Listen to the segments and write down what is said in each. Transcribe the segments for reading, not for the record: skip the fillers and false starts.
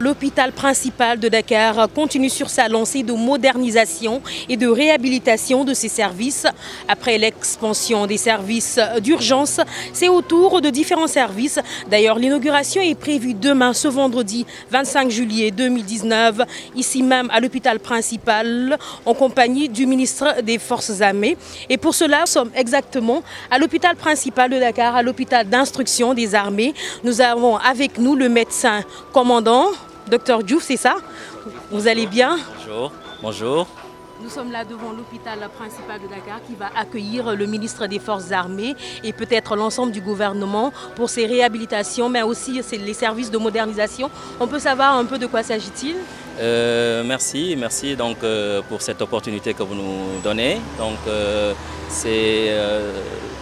l'hôpital principal de Dakar continue sur sa lancée de modernisation et de réhabilitation de ses services. Après l'expansion des services d'urgence, c'est au tour de différents services. D'ailleurs, l'inauguration est prévue demain, ce vendredi 25 juillet 2019, ici même à l'hôpital principal, en compagnie du ministre des Forces armées. Et pour cela, nous sommes exactement à l'hôpital principal de Dakar, à l'hôpital d'instruction des armées. Nous avons avec nous le médecin commandant, Dr Diouf, c'est ça? Vous allez bien? Bonjour. Bonjour. Nous sommes là devant l'hôpital principal de Dakar qui va accueillir le ministre des Forces armées et peut-être l'ensemble du gouvernement pour ses réhabilitations, mais aussi les services de modernisation. On peut savoir un peu de quoi s'agit-il? Merci donc, pour cette opportunité que vous nous donnez. Donc,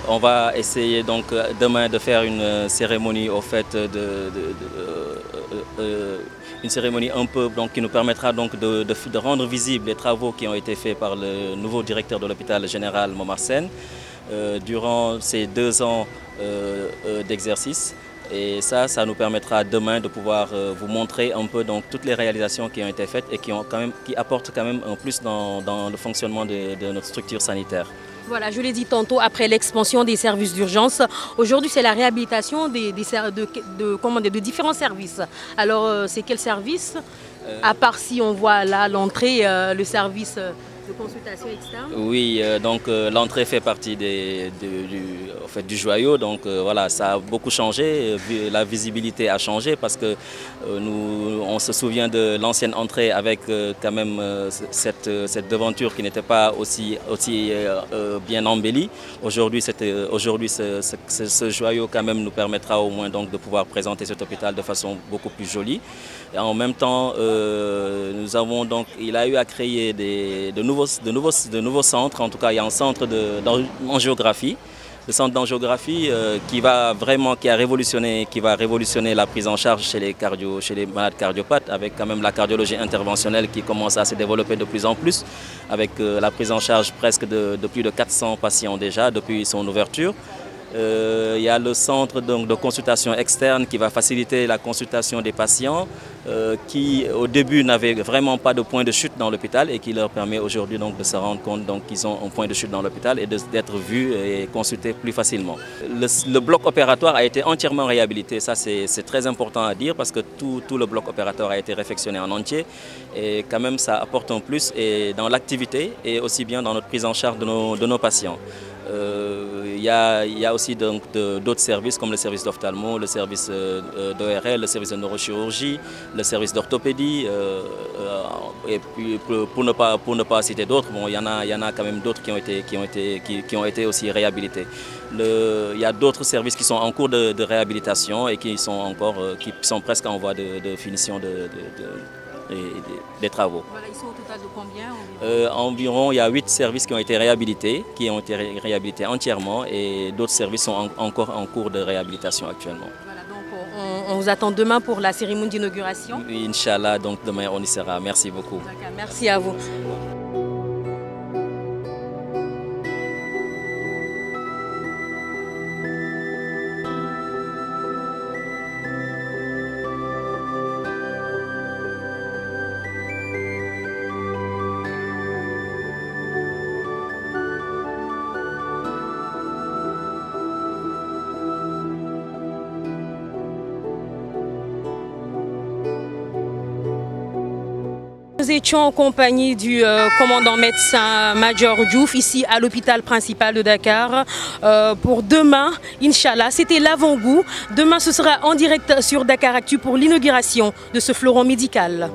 on va essayer donc, demain de faire une cérémonie au fait une cérémonie un peu donc, qui nous permettra donc, de rendre visibles les travaux qui ont été faits par le nouveau directeur de l'hôpital général Momar Sène durant ces 2 ans d'exercice. Et ça nous permettra demain de pouvoir vous montrer un peu donc, toutes les réalisations qui ont été faites et qui apportent quand même un plus dans le fonctionnement de notre structure sanitaire. Voilà, je l'ai dit tantôt, après l'expansion des services d'urgence, aujourd'hui c'est la réhabilitation de différents services. Alors c'est quel service? À part si on voit là l'entrée, le service de consultation externe? Oui, donc l'entrée fait partie du joyau, donc voilà, ça a beaucoup changé, la visibilité a changé parce que on se souvient de l'ancienne entrée avec quand même cette devanture qui n'était pas aussi bien embellie. Aujourd'hui, ce joyau quand même nous permettra au moins donc de pouvoir présenter cet hôpital de façon beaucoup plus jolie. Et en même temps, il a eu à créer de nouveaux centres. En tout cas, il y a un centre d'angiographie. Le centre d'angiographie qui va révolutionner la prise en charge chez les malades cardiopathes, avec quand même la cardiologie interventionnelle qui commence à se développer de plus en plus, avec la prise en charge presque de plus de 400 patients déjà depuis son ouverture. Il y a le centre donc, de consultation externe qui va faciliter la consultation des patients qui au début n'avaient vraiment pas de point de chute dans l'hôpital et qui leur permet aujourd'hui de se rendre compte qu'ils ont un point de chute dans l'hôpital et d'être vus et consultés plus facilement. Le bloc opératoire a été entièrement réhabilité, ça c'est très important à dire parce que tout le bloc opératoire a été réfectionné en entier et quand même ça apporte un plus et dans l'activité et aussi bien dans notre prise en charge de nos patients. Il y a aussi d'autres services comme le service d'ophtalmo, le service d'ORL, le service de neurochirurgie, le service d'orthopédie. Et puis pour ne pas citer d'autres, bon, il y en a quand même d'autres qui ont été aussi réhabilités. Il y a d'autres services qui sont en cours de réhabilitation et qui sont presque en voie de finition des travaux. Voilà, ils sont au total de combien environ, il y a 8 services qui ont été réhabilités entièrement et d'autres services sont encore en cours de réhabilitation actuellement. Voilà, donc on vous attend demain pour la cérémonie d'inauguration. Inch'Allah, donc demain on y sera. Merci beaucoup. Merci à vous. Nous étions en compagnie du commandant médecin Major Diouf ici à l'hôpital principal de Dakar pour demain, Inch'Allah. C'était l'avant-goût. Demain, ce sera en direct sur Dakaractu pour l'inauguration de ce fleuron médical.